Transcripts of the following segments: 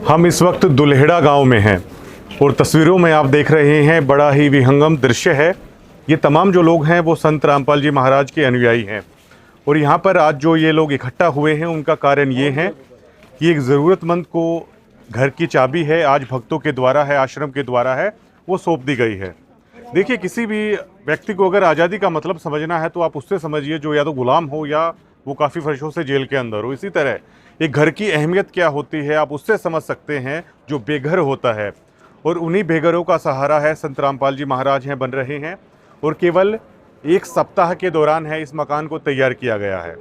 हम इस वक्त दुल्हेड़ा गांव में हैं और तस्वीरों में आप देख रहे हैं बड़ा ही विहंगम दृश्य है। ये तमाम जो लोग हैं वो संत रामपाल जी महाराज के अनुयायी हैं और यहाँ पर आज जो ये लोग इकट्ठा हुए हैं उनका कारण ये है कि एक ज़रूरतमंद को घर की चाबी है, आज भक्तों के द्वारा है, आश्रम के द्वारा है, वो सौंप दी गई है। देखिए, किसी भी व्यक्ति को अगर आज़ादी का मतलब समझना है तो आप उससे समझिए जो या तो गुलाम हो या वो काफ़ी वर्षों से जेल के अंदर हो। इसी तरह एक घर की अहमियत क्या होती है आप उससे समझ सकते हैं जो बेघर होता है, और उन्हीं बेघरों का सहारा है संत रामपाल जी महाराज हैं, बन रहे हैं। और केवल एक सप्ताह के दौरान है इस मकान को तैयार किया गया है।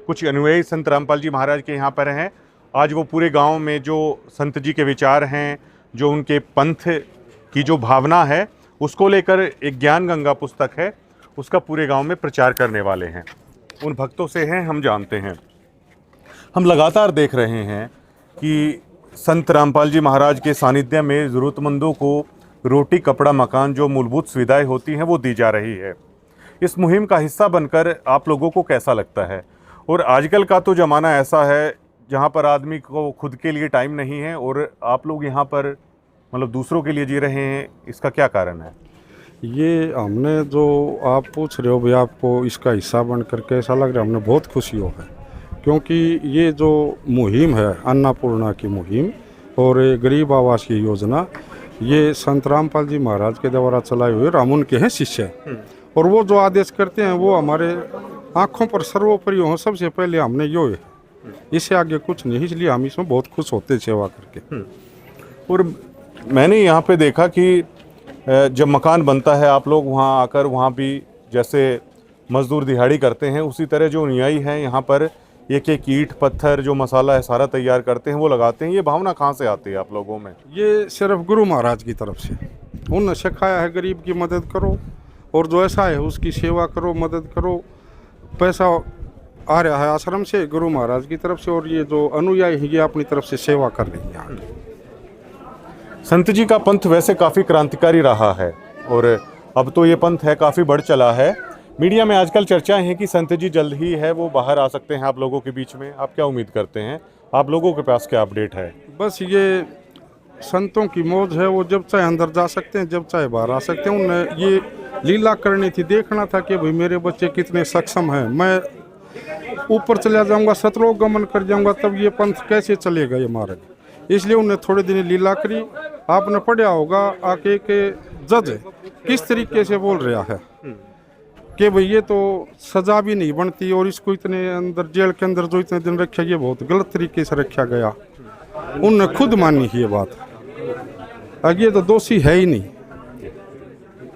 कुछ अनुयायी संत रामपाल जी महाराज के यहाँ पर हैं। आज वो पूरे गांव में जो संत जी के विचार हैं, जो उनके पंथ की जो भावना है, उसको लेकर एक ज्ञान गंगा पुस्तक है, उसका पूरे गांव में प्रचार करने वाले हैं। उन भक्तों से हैं, हम जानते हैं। हम लगातार देख रहे हैं कि संत रामपाल जी महाराज के सानिध्य में ज़रूरतमंदों को रोटी, कपड़ा, मकान, जो मूलभूत सुविधाएं होती हैं वो दी जा रही है। इस मुहिम का हिस्सा बनकर आप लोगों को कैसा लगता है? और आजकल का तो ज़माना ऐसा है जहाँ पर आदमी को खुद के लिए टाइम नहीं है और आप लोग यहाँ पर मतलब दूसरों के लिए जी रहे हैं, इसका क्या कारण है? ये हमने जो आप पूछ रहे हो भाई, आपको इसका हिस्सा बनकर कैसा लग रहा है, हमने बहुत खुशी हो है, क्योंकि ये जो मुहिम है अन्नपूर्णा की मुहिम और ये गरीब आवास की योजना, ये संत रामपाल जी महाराज के द्वारा चलाए हुए, हम उनके हैं शिष्य, और वो जो आदेश करते हैं वो हमारे आँखों पर सर्वोपरि हो। सबसे पहले हमने यो है, इससे आगे कुछ नहीं, इसलिए हम इसमें बहुत खुश होते हैं सेवा करके। और मैंने यहाँ पे देखा कि जब मकान बनता है आप लोग वहाँ आकर वहाँ भी जैसे मजदूर दिहाड़ी करते हैं, उसी तरह जो अनुयायी हैं यहाँ पर एक एक ईंट पत्थर जो मसाला है सारा तैयार करते हैं, वो लगाते हैं। ये भावना कहाँ से आती है आप लोगों में? ये सिर्फ गुरु महाराज की तरफ से उन्होंने सिखाया है, गरीब की मदद करो और जो ऐसा है उसकी सेवा करो, मदद करो। पैसा आ रहा है आश्रम से, गुरु महाराज की तरफ से, और ये जो अनुयायी है ये अपनी तरफ से सेवा कर रही है। संत जी का पंथ वैसे काफ़ी क्रांतिकारी रहा है और अब तो ये पंथ है काफ़ी बढ़ चला है। मीडिया में आजकल चर्चाएं हैं कि संत जी जल्द ही है वो बाहर आ सकते हैं आप लोगों के बीच में। आप क्या उम्मीद करते हैं? आप लोगों के पास क्या अपडेट है? बस ये संतों की मौज है, वो जब चाहे अंदर जा सकते हैं, जब चाहे बाहर आ सकते हैं। उन्हें ये लीला करनी थी, देखना था कि भाई मेरे बच्चे कितने सक्षम हैं। मैं ऊपर चला जाऊंगा, सतलोक गमन कर जाऊंगा, तब ये पंथ कैसे चलेगा ये मार्ग। इसलिए उन्हें थोड़े दिन लीला करी। आपने पढ़ा होगा आके के जज किस तरीके से बोल रहा है कि भाई ये तो सजा भी नहीं बनती और इसको इतने अंदर जेल के अंदर जो इतने दिन रखा, ये बहुत गलत तरीके से रखा गया। उनने खुद मानी ये बात, आगे तो दोषी है ही नहीं।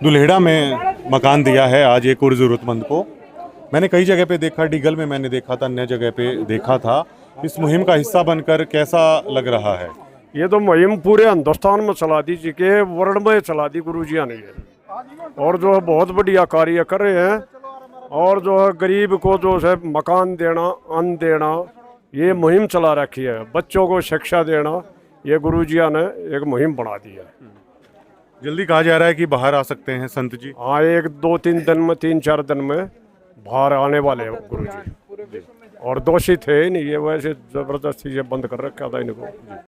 दुल्हेड़ा में मकान दिया है आज एक और ज़रूरतमंद को। मैंने कई जगह पे देखा, डीगल में मैंने देखा था, अन्य जगह पे देखा था। इस मुहिम का हिस्सा बनकर कैसा लग रहा है? ये तो मुहिम पूरे हिंदुस्तान में चला दी, के वर्ल्ड में चला दी गुरु जी ने ये, और जो है बहुत बढ़िया कार्य कर रहे हैं। और जो है गरीब को जो है मकान देना, अन्न देना, ये मुहिम चला रखी है। बच्चों को शिक्षा देना, ये गुरु जी ने एक मुहिम बना दी है। जल्दी कहा जा रहा है कि बाहर आ सकते हैं संत जी। हाँ, एक 2-3 दिन में, 3-4 दिन में बाहर आने वाले हैं गुरु जी। और दोषी थे ही नहीं, ये वैसे जबरदस्ती से बंद कर रखा था इनको।